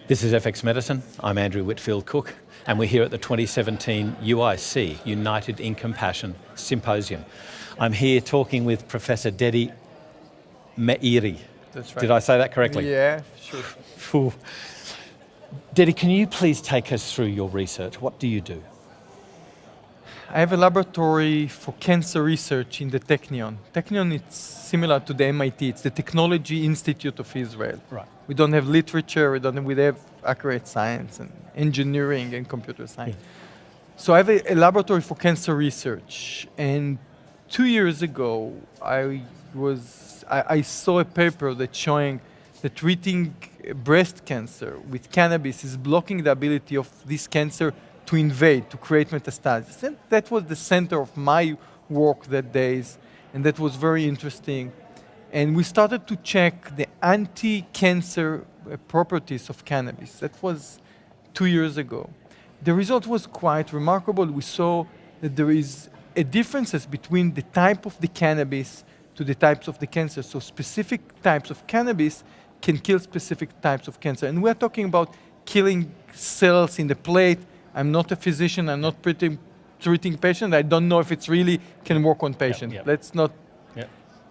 This is FX Medicine. I'm Andrew Whitfield Cook, and we're here at the 2017 UIC, United in Compassion Symposium. I'm here talking with Professor Deidi. That's right. Did I say that correctly? Yeah, sure. Deidi, can you please take us through your research? What do you do? I have a laboratory for cancer research in the Technion. Technion is similar to the MIT. It's the Technology Institute of Israel. Right. We don't have literature, we have accurate science and engineering and computer science. Yeah. So I have a laboratory for cancer research. And 2 years ago, I saw a paper that's showing that treating breast cancer with cannabis is blocking the ability of this cancer to invade, to create metastasis. And that was the center of my work that days, and that was very interesting. And we started to check the anti-cancer properties of cannabis. That was 2 years ago. The result was quite remarkable. We saw that there is a differences between the type of the cannabis to the types of the cancer. So specific types of cannabis can kill specific types of cancer. And we're talking about killing cells in the plate. I'm not a physician, I'm not treating patients. I don't know if it's really can work on patients. Yep. Let's not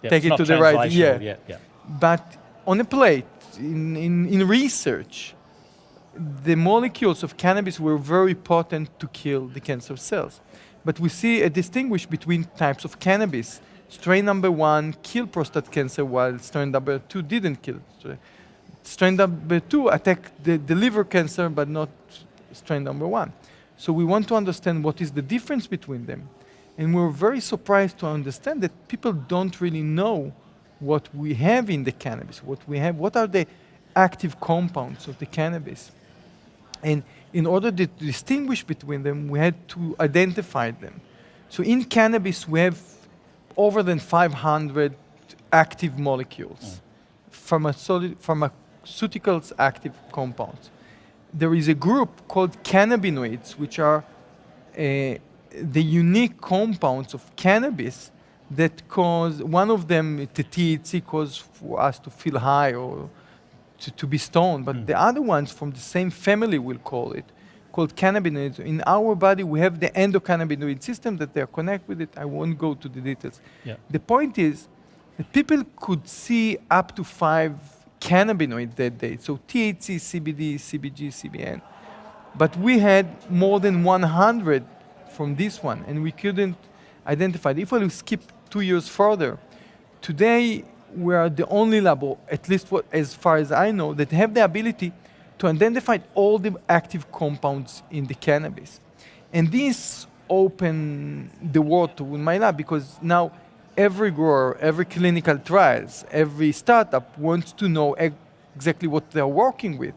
Yep, take it to the right. Yeah. But on a plate, in research, the molecules of cannabis were very potent to kill the cancer cells. But we see a distinguish between types of cannabis. Strain number 1 killed prostate cancer, while strain number 2 didn't kill. Strain number 2 attacked the liver cancer, but not strain number 1. So we want to understand what is the difference between them. And we're very surprised to understand that people don't really know what we have in the cannabis, what are the active compounds of the cannabis. And in order to distinguish between them, we had to identify them. So in cannabis, we have over than 500 active molecules, pharmaceuticals active compounds. There is a group called cannabinoids, which are the unique compounds of cannabis that cause, one of them, the THC, cause for us to feel high or to be stoned, but the other ones from the same family, we'll call it, called cannabinoids. In our body, we have the endocannabinoid system that they are connected with it. I won't go to the details. Yeah. The point is that people could see up to 5 cannabinoids that day, so THC, CBD, CBG, CBN. But we had more than 100 from this one, and we couldn't identify it. If we skip 2 years further, today we are the only lab, at least as far as I know, that have the ability to identify all the active compounds in the cannabis. And this opened the world to my lab, because now every grower, every clinical trials, every startup wants to know exactly what they're working with,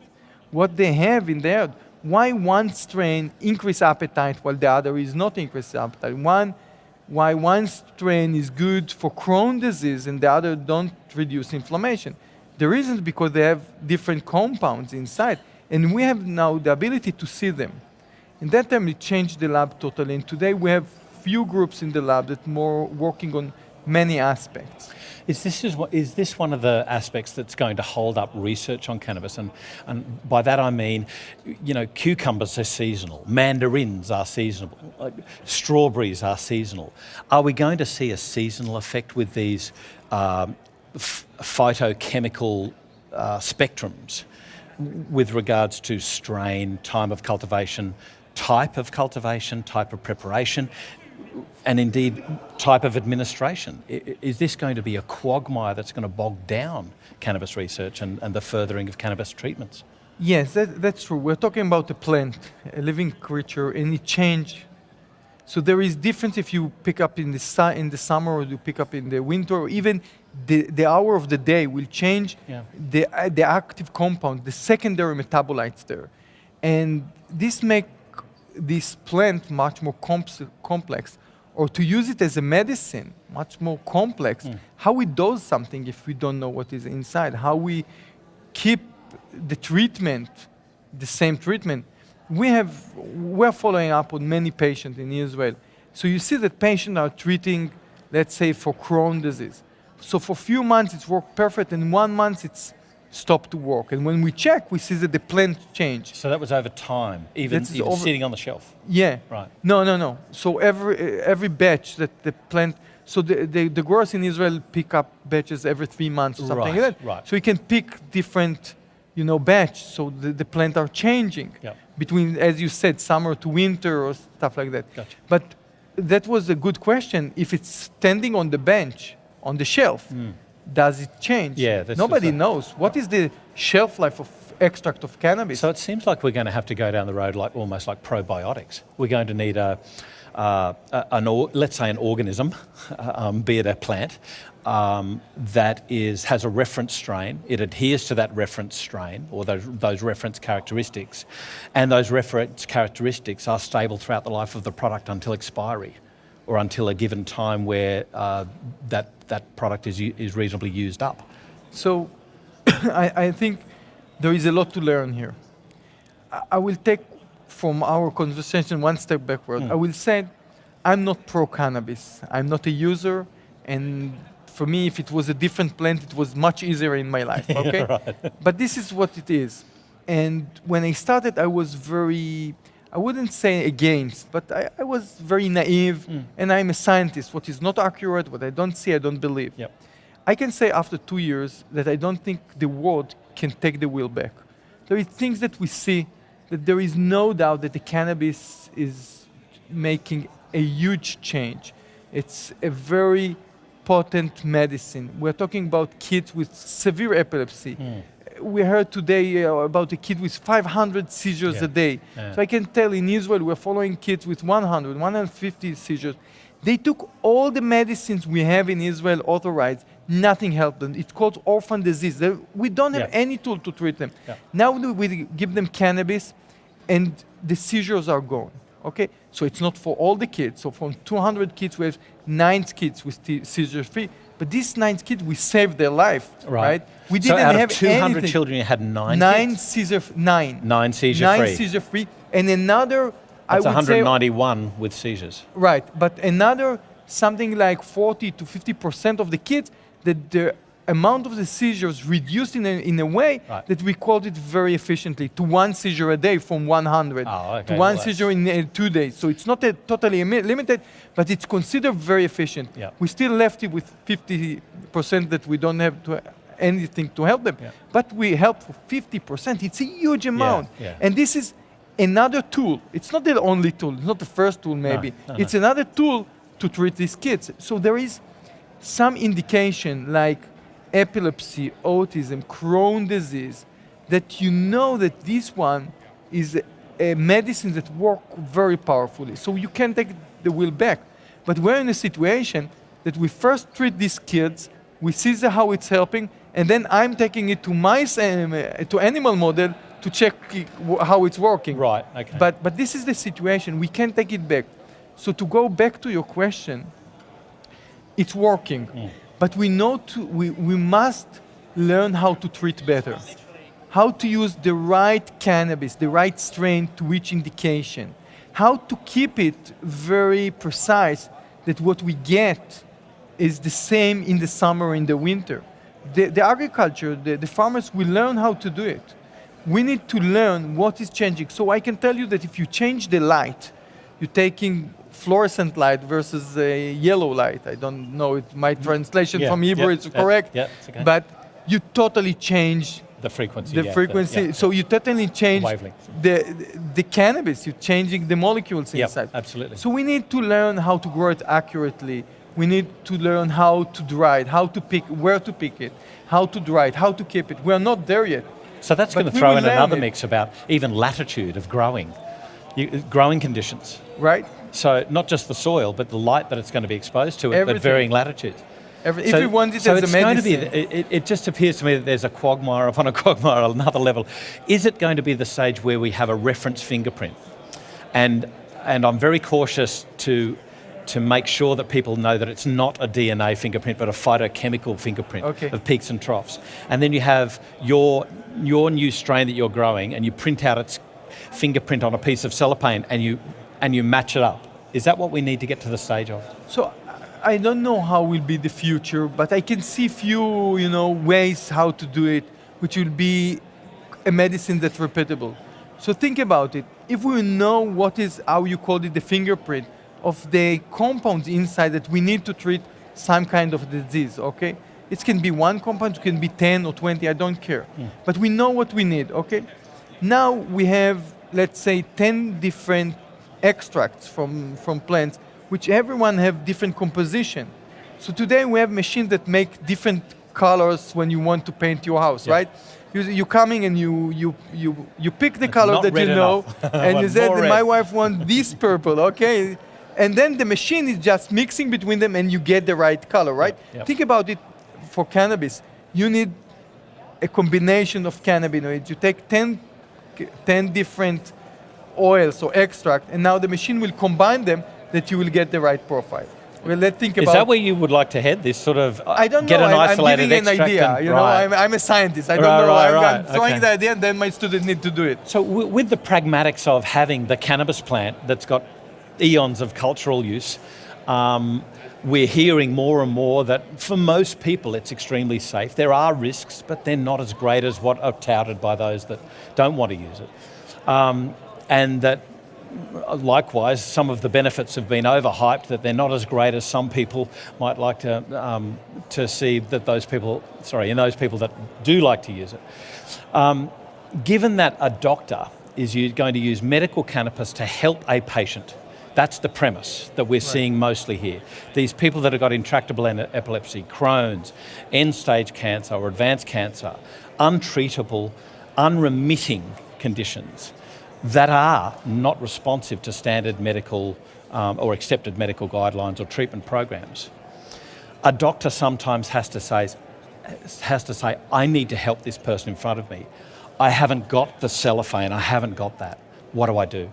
what they have in there. Why one strain increase appetite while the other is not increase appetite? Why one strain is good for Crohn's disease and the other don't reduce inflammation? The reason is because they have different compounds inside, and we have now the ability to see them. In that time, it changed the lab totally, and today we have few groups in the lab that more working on many aspects. Is this one of the aspects that's going to hold up research on cannabis? And by that I mean, cucumbers are seasonal, mandarins are seasonal, strawberries are seasonal. Are we going to see a seasonal effect with these phytochemical spectrums with regards to strain, time of cultivation, type of preparation, and indeed type of administration? Is this going to be a quagmire that's going to bog down cannabis research and the furthering of cannabis treatments? Yes, that's true. We're talking about a plant, a living creature, and it changes. So there is difference if you pick up in the summer or you pick up in the winter, or even the hour of the day will change the active compound, the secondary metabolites there. And this makes this plant much more complex, or to use it as a medicine, much more complex. How we dose something if we don't know what is inside, how we keep the treatment, the same treatment. We're following up on many patients in Israel. So you see that patients are treating, let's say, for Crohn's disease. So for a few months it's worked perfect, and 1 month it's stop to work. And when we check, we see that the plant changed. So that was over time, even sitting on the shelf. Yeah. Right. No. So every batch that the plant, so the growers in Israel pick up batches every 3 months or something like that. Right. So we can pick different, batch. So the plant are changing Yep. between, as you said, summer to winter or stuff like that. Gotcha. But that was a good question. If it's standing on the bench, on the shelf, does it change? Yeah, this Nobody was knows. What is the shelf life of extract of cannabis? So it seems like we're going to have to go down the road almost like probiotics. We're going to need let's say an organism, be it a plant, that has a reference strain. It adheres to that reference strain or those reference characteristics, and those reference characteristics are stable throughout the life of the product until expiry, or until a given time where that product is reasonably used up. So I think there is a lot to learn here. I will take from our conversation one step backward. I will say I'm not pro-cannabis. I'm not a user, and for me, if it was a different plant, it was much easier in my life, okay? Right. But this is what it is. And when I started, I was I wouldn't say against, but I was very naive, and I'm a scientist. What is not accurate, what I don't see, I don't believe. Yep. I can say after 2 years that I don't think the world can take the wheel back. There are things that we see that there is no doubt that the cannabis is making a huge change. It's a very potent medicine. We're talking about kids with severe epilepsy. We heard today about a kid with 500 seizures a day. Yeah. So I can tell in Israel we're following kids with 100, 150 seizures. They took all the medicines we have in Israel authorized, nothing helped them. It's called orphan disease. We don't have any tool to treat them. Yeah. Now we give them cannabis and the seizures are gone. Okay, so it's not for all the kids. So from 200 kids, we have 9 kids with seizure free. But these 9 kids, we saved their life, right? We didn't so out have of 200 anything. children, you had 9 kids? Nine 9 seizure free. 9 seizure free, and another. That's I would say 191 with seizures. right, but another something like 40 to 50% of the kids that the amount of the seizures reduced in a way that we called it very efficiently to 1 seizure a day from 100 to 1 seizure in 2 days. So it's not totally limited, but it's considered very efficient. Yeah. We still left it with 50% that we don't have anything to help them, but we help for 50%. It's a huge amount, and this is another tool. It's not the only tool. It's not the first tool, maybe. It's another tool to treat these kids. So there is some indication like epilepsy, autism, Crohn's disease, that you know that this one is a medicine that works very powerfully. So you can take the wheel back. But we're in a situation that we first treat these kids, we see how it's helping, and then I'm taking it to mice and to animal model to check how it's working. Right, okay. But this is the situation. We can't take it back. So to go back to your question, it's working. But we must learn how to treat better. How to use the right cannabis, the right strain to each indication. How to keep it very precise that what we get is the same in the summer and the winter. The agriculture, the farmers will learn how to do it. We need to learn what is changing. So I can tell you that if you change the light, you're taking fluorescent light versus a yellow light. I don't know if my translation from Hebrew is correct, it's okay. but you totally change the frequency. So you totally change the cannabis. You're changing the molecules inside. Absolutely. So we need to learn how to grow it accurately. We need to learn how to dry it, how to pick, where to pick it, how to dry it, how to keep it. We are not there yet. So that's going to throw in another mix about even latitude of growing, growing conditions. Right. So not just the soil, but the light that it's going to be exposed to at varying latitudes. If you want it as a medicine. It just appears to me that there's a quagmire upon a quagmire on another level. Is it going to be the stage where we have a reference fingerprint? And I'm very cautious to make sure that people know that it's not a DNA fingerprint, but a phytochemical fingerprint of peaks and troughs. And then you have your new strain that you're growing, and you print out its fingerprint on a piece of cellophane, and you match it up. Is that what we need to get to the stage of? So I don't know how will be the future, but I can see few, ways how to do it. which will be a medicine that's repeatable. So think about it. If we know what is, how you called it, the fingerprint of the compounds inside that we need to treat some kind of disease, okay? It can be one compound, it can be 10 or 20, I don't care. But we know what we need, okay? Now we have, let's say, 10 different extracts from plants, which everyone have different composition. So today we have machines that make different colors when you want to paint your house, right? You coming and you pick the color that you know, and you said, my wife wants this purple, okay? And then the machine is just mixing between them and you get the right color, right? Yep. Think about it for cannabis. You need a combination of cannabinoids. You take 10 different oils or extract, and now the machine will combine them that you will get the right profile. Well, let's think about... Is that where you would like to head, this sort of I don't get know. an isolated I'm giving an idea. You know, I'm a scientist. I don't know. I'm throwing the idea, and then my students need to do it. So with the pragmatics of having the cannabis plant that's got eons of cultural use, we're hearing more and more that for most people it's extremely safe. There are risks, but they're not as great as what are touted by those that don't want to use it. And that likewise, some of the benefits have been overhyped, that they're not as great as some people might like to see that those people, in those people that do like to use it. Given that a doctor is going to use medical cannabis to help a patient, that's the premise that we're seeing mostly here. These people that have got intractable epilepsy, Crohn's, end-stage cancer or advanced cancer, untreatable, unremitting conditions that are not responsive to standard medical or accepted medical guidelines or treatment programs. A doctor sometimes has to say, I need to help this person in front of me. I haven't got the cellophane, I haven't got that. What do I do?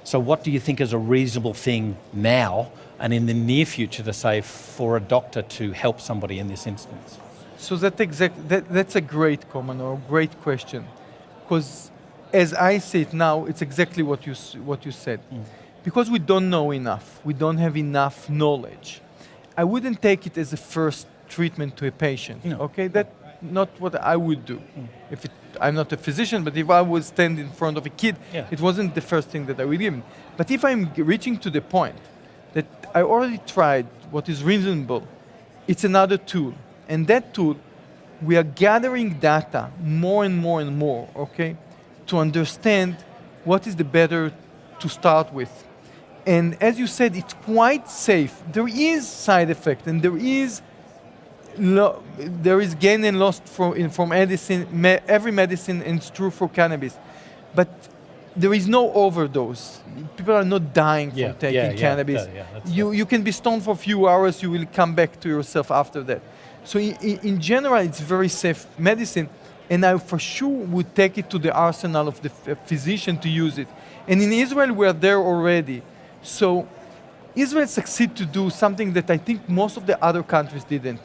So what do you think is a reasonable thing now and in the near future to say for a doctor to help somebody in this instance? So that's a great comment or great question, because as I see it now, it's exactly what you said. Because we don't know enough, we don't have enough knowledge. I wouldn't take it as a first treatment to a patient. No. Okay, that's not what I would do. I'm not a physician, but if I would stand in front of a kid, it wasn't the first thing that I would give him. But if I'm reaching to the point that I already tried what is reasonable, it's another tool. And that tool, we are gathering data more and more and more, okay, to understand what is the better to start with. And as you said, it's quite safe. There is side effect, and there is gain and loss from medicine, every medicine, and it's true for cannabis. But there is no overdose. People are not dying from taking cannabis. You can be stoned for a few hours, you will come back to yourself after that. So in general, it's very safe medicine, and I for sure would take it to the arsenal of the physician to use it. And in Israel, we are there already. So Israel succeeded to do something that I think most of the other countries didn't.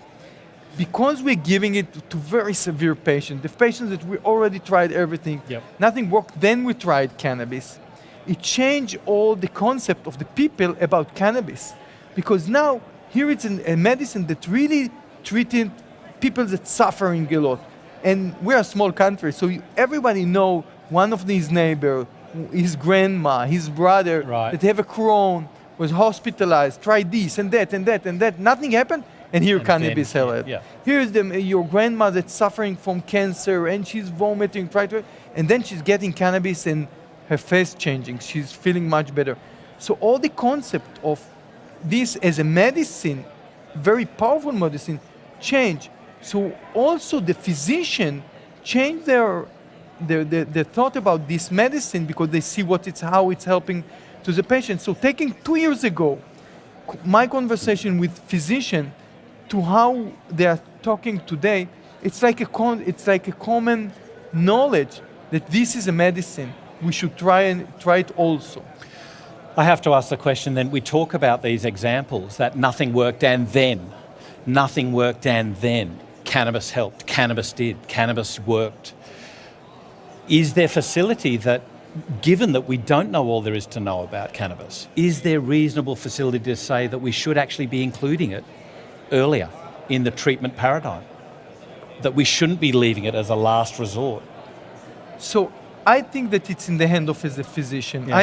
Because we're giving it to very severe patients, the patients that we already tried everything, nothing worked, then we tried cannabis. It changed all the concept of the people about cannabis. Because now, here it's a medicine that really treated people that suffering a lot. And we're a small country, so everybody know one of his neighbor, his grandma, his brother, that have a Crohn, was hospitalized, tried this and that and that and that, nothing happened, and here cannabis helped. Here's your grandma that's suffering from cancer and she's vomiting, and then she's getting cannabis and her face changing, she's feeling much better. So all the concept of this as a medicine, very powerful medicine, change. So also the physician changed their thought about this medicine because they see how it's helping to the patient. So taking 2 years ago, my conversation with physician to how they are talking today, it's like a common knowledge that this is a medicine. We should try it also. I have to ask the question then, we talk about these examples that nothing worked and then, nothing worked and then, cannabis helped, cannabis did, cannabis worked. Is there facility that, given that we don't know all there is to know about cannabis, is there reasonable facility to say that we should actually be including it earlier in the treatment paradigm? that we shouldn't be leaving it as a last resort? So I think that it's in the hand of as a physician. Yeah.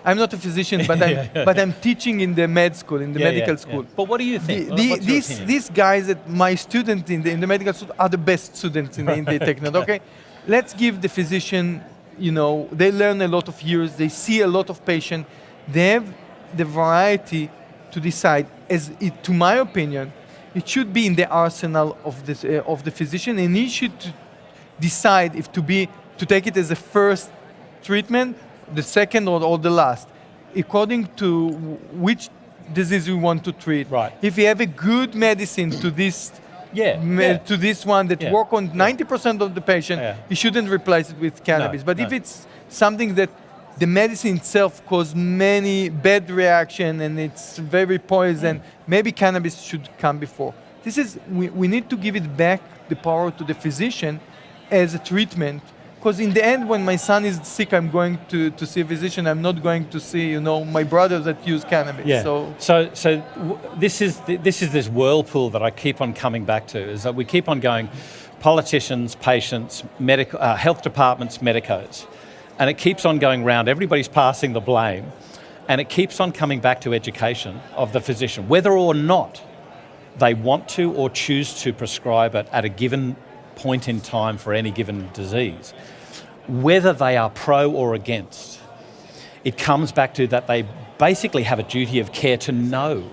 I'm not a physician, but I'm teaching in the med school, in the medical school. But what do you think? What's your opinion? These guys, that my students in the medical school, are the best students in the technical. Okay, let's give the physician. They learn a lot of years. They see a lot of patients. They have the variety to decide. To my opinion, it should be in the arsenal of the physician, and he should decide if to take it as a first treatment, the second, or the last, according to which disease we want to treat. Right. If you have a good medicine to this to this one that work on 90% of the patient, you shouldn't replace it with cannabis. But if it's something that the medicine itself causes many bad reaction and it's very poison, maybe cannabis should come before. We need to give it back the power to the physician as a treatment. Because in the end, when my son is sick, I'm going to see a physician. I'm not going to see, my brothers that use cannabis. Yeah. So This is this whirlpool that I keep on coming back to. Is that we keep on going, politicians, patients, medical, health departments, medicos, and it keeps on going round. Everybody's passing the blame, and it keeps on coming back to education of the physician, whether or not they want to or choose to prescribe it at a given point in time for any given disease, whether they are pro or against. It comes back to that they basically have a duty of care to know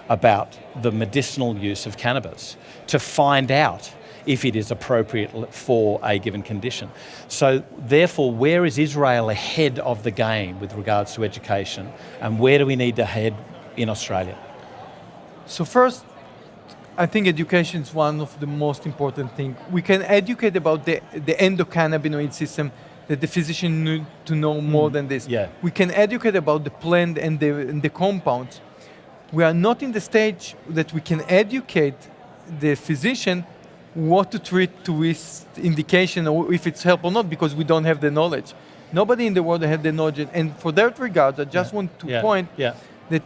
about the medicinal use of cannabis, to find out if it is appropriate for a given condition. So therefore, where is Israel ahead of the game with regards to education, and where do we need to head in Australia? So first, I think education is one of the most important things. We can educate about the endocannabinoid system that the physician need to know more than this. Yeah. We can educate about the plant and the compounds. We are not in the stage that we can educate the physician what to treat to his indication or if it's help or not, because we don't have the knowledge. Nobody in the world has the knowledge. And for that regard, I just want to point that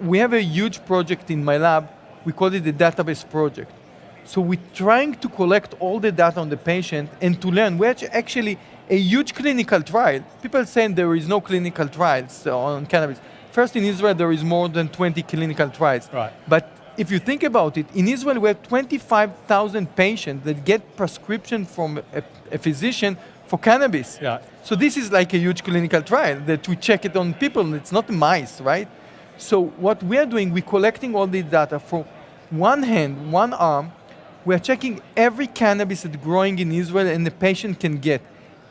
we have a huge project in my lab. We call it the database project. So we're trying to collect all the data on the patient and to learn. We're actually a huge clinical trial. People saying there is no clinical trials on cannabis. First, in Israel, there is more than 20 clinical trials. Right. But if you think about it, in Israel, we have 25,000 patients that get prescription from a physician for cannabis. Yeah. So this is like a huge clinical trial that we check it on people. It's not mice, right? So what we are doing, we're collecting all the data for one hand, one arm. We are checking every cannabis that's growing in Israel and the patient can get.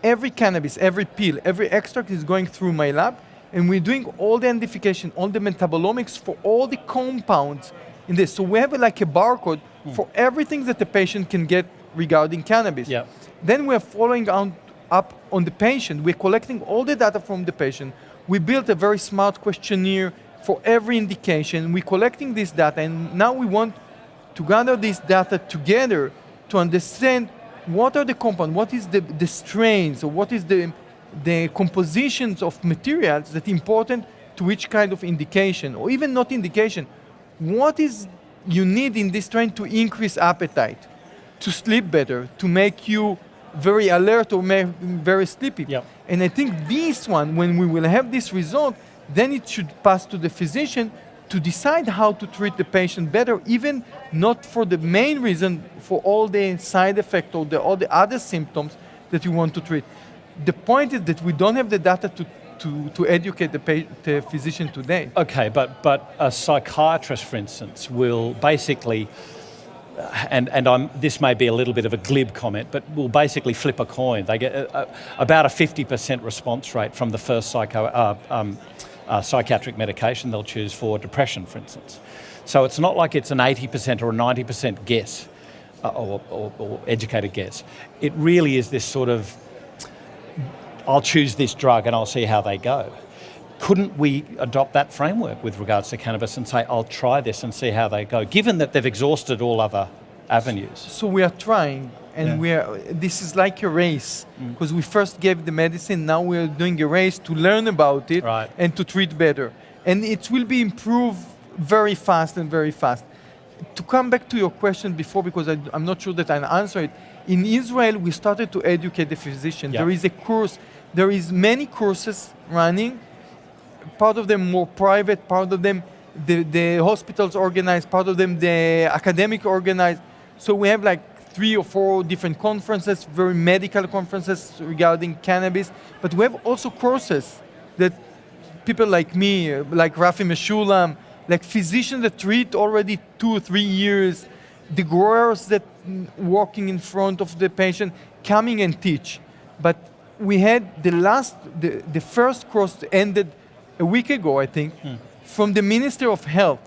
Every cannabis, every pill, every extract is going through my lab, and we're doing all the identification, all the metabolomics for all the compounds in this. So we have like a barcode for everything that the patient can get regarding cannabis. Yeah. Then we are following up on the patient. We're collecting all the data from the patient. We built a very smart questionnaire for every indication. We're collecting this data, and now we want to gather this data together to understand what are the compounds, what is the strains, or what is the compositions of materials that are important to each kind of indication, or even not indication. What is you need in this strain to increase appetite, to sleep better, to make you very alert or very sleepy. Yep. And I think this one, when we will have this result, then it should pass to the physician to decide how to treat the patient better, even not for the main reason, for all the side effects or all the other symptoms that you want to treat. The point is that we don't have the data to educate the physician today. Okay, but a psychiatrist, for instance, will basically, this may be a little bit of a glib comment, but will basically flip a coin. They get about a 50% response rate from the first psychiatric medication they'll choose for depression, for instance. So it's not like it's an 80% or a 90% guess, or educated guess. It really is this sort of, I'll choose this drug and I'll see how they go. Couldn't we adopt that framework with regards to cannabis and say, I'll try this and see how they go, given that they've exhausted all other avenues? So we are trying, and this is like a race, because we first gave the medicine, now we're doing a race to learn about it and to treat better. And it will be improved very fast and very fast. to come back to your question before, because I'm not sure that I answer it. In Israel, we started to educate the physician. Yeah. There is a course, there is many courses running, part of them more private, part of them the hospitals organize, part of them the academic organize. So we have like 3 or 4 different conferences, very medical conferences regarding cannabis, but we have also courses that people like me, like Rafi Meshulam, like physicians that treat already 2 or 3 years, the growers that walking in front of the patient, coming and teach. But we had the first course ended a week ago, I think, from the Minister of Health,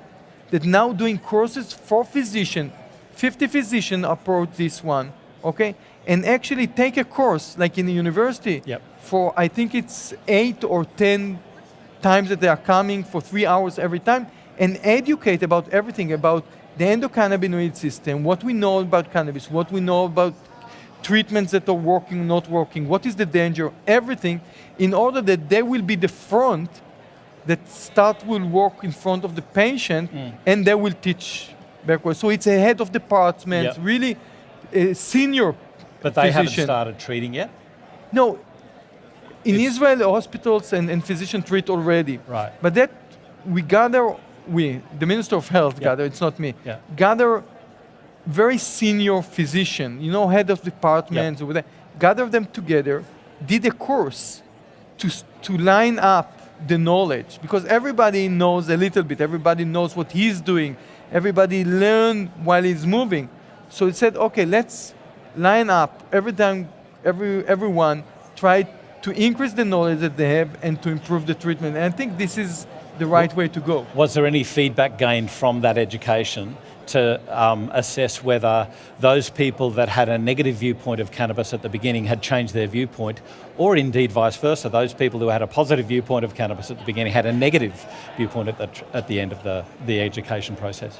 that now doing courses for physicians. 50 physicians approach this one, okay? And actually take a course, like in the university, for I think it's 8 or 10 times that they are coming for 3 hours every time, and educate about everything, about the endocannabinoid system, what we know about cannabis, what we know about treatments that are working, not working, what is the danger, everything, in order that they will be the front that will work in front of the patient, and they will teach backwards. So it's a head of department, really a senior But they haven't physician. started treating yet? No, in Israel, the hospitals and physicians treat already. Right. But that the Minister of Health gather, it's not me, gather very senior physician, head of departments, over there, gather them together, did a course to line up the knowledge, because everybody knows a little bit, everybody knows what he's doing, everybody learn while he's moving. So it said, okay, let's line up everyone try to increase the knowledge that they have and to improve the treatment. And I think this is the right way to go. Was there any feedback gained from that education to assess whether those people that had a negative viewpoint of cannabis at the beginning had changed their viewpoint, or indeed vice versa, those people who had a positive viewpoint of cannabis at the beginning had a negative viewpoint at the end of the education process?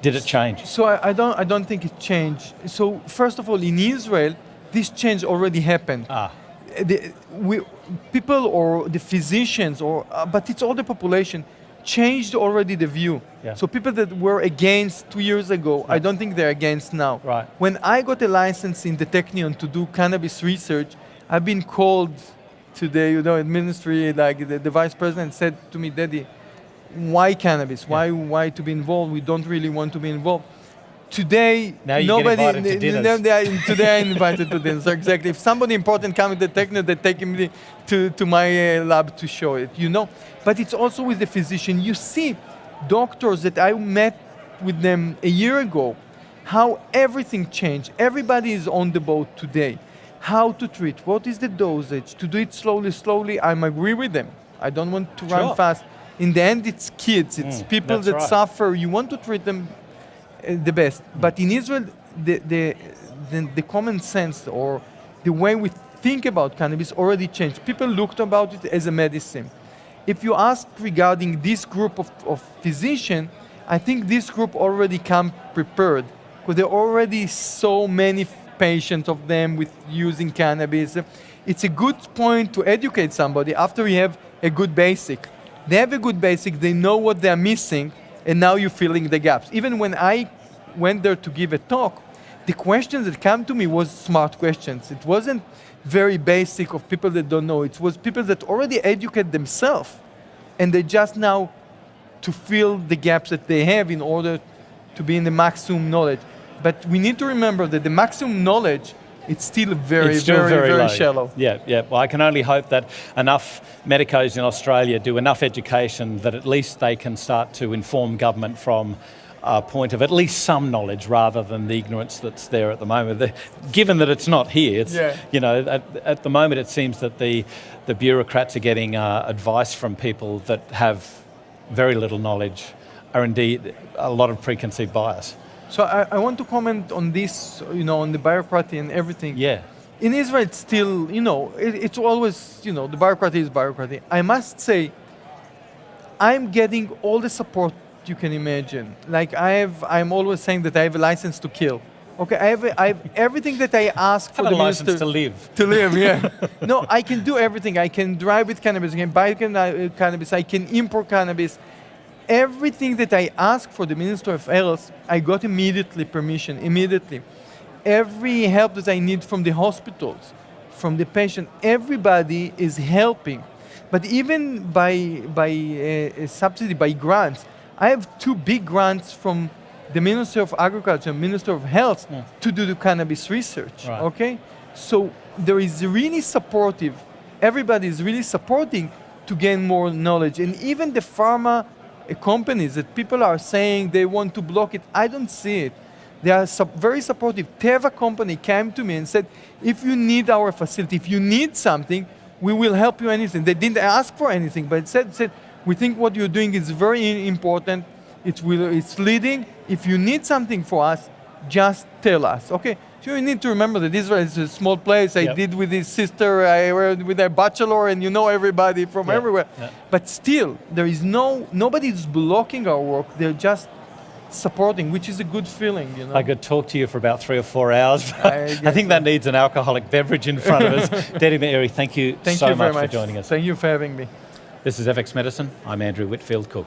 Did it change? So I don't think it changed. So first of all, in Israel, this change already happened. People or the physicians, but it's all the population, changed already the view. Yeah. So people that were against 2 years ago, I don't think they're against now. Right. When I got a license in the Technion to do cannabis research, I've been called to the ministry, like the vice president said to me, Deidi, why cannabis? Why to be involved? We don't really want to be involved. Today, now you nobody. get invited to dinners. Today I'm invited to dinner. So exactly. If somebody important comes to the Technion, they take me to my lab to show it. But it's also with the physician. You see, doctors that I met with them a year ago, how everything changed. Everybody is on the boat today. How to treat? What is the dosage? To do it slowly. I agree with them. I don't want to run fast. In the end, it's kids. It's people that suffer. You want to treat them the best. But in Israel, the common sense or the way we think about cannabis already changed. People looked about it as a medicine. If you ask regarding this group of physicians, I think this group already come prepared, because there are already so many patients of them with using cannabis. It's a good point to educate somebody after you have a good basic. They have a good basic, they know what they're missing, and now you're filling the gaps. Even when I went there to give a talk, the questions that came to me was smart questions. It wasn't very basic of people that don't know. It was people that already educate themselves, and they just now to fill the gaps that they have in order to be in the maximum knowledge. But we need to remember that the maximum knowledge, it's still very shallow. Yeah. Well, I can only hope that enough medicos in Australia do enough education that at least they can start to inform government from a point of at least some knowledge rather than the ignorance that's there at the moment. Given that it's not here, at the moment it seems that the bureaucrats are getting advice from people that have very little knowledge, or indeed a lot of preconceived bias. So I want to comment on this, on the bureaucracy and everything. Yeah. In Israel, it's still, it's always, the bureaucracy is bureaucracy. I must say, I'm getting all the support you can imagine. Like I'm always saying that I have a license to kill. Okay, I have everything that I ask for the minister. License to live. To live, yeah. No, I can do everything. I can drive with cannabis, I can buy cannabis, I can import cannabis. everything that I asked for the Minister of Health, I got immediately permission, immediately. Every help that I need from the hospitals, from the patient, everybody is helping. But even by subsidy, by grants, I have 2 big grants from the Minister of Agriculture and Minister of Health to do the cannabis research, Right. okay? So there is really supportive, everybody is really supporting to gain more knowledge. And even the pharma companies that people are saying they want to block it, I don't see it. They are very supportive. Teva company came to me and said, if you need our facility, if you need something, we will help you anything. They didn't ask for anything, but said, we think what you're doing is very important. It's leading. If you need something for us, just tell us. Okay. So you need to remember that Israel is a small place. I did with his sister, I went with a bachelor, and you know everybody from everywhere. Yeah. But still, there is nobody is blocking our work. They're just supporting, which is a good feeling, you know. I could talk to you for about 3 or 4 hours, but I think so. that needs an alcoholic beverage in front of us. Deidi Meiri, thank you Thank so you very much for joining us. Thank you for having me. This is FX Medicine. I'm Andrew Whitfield Cook.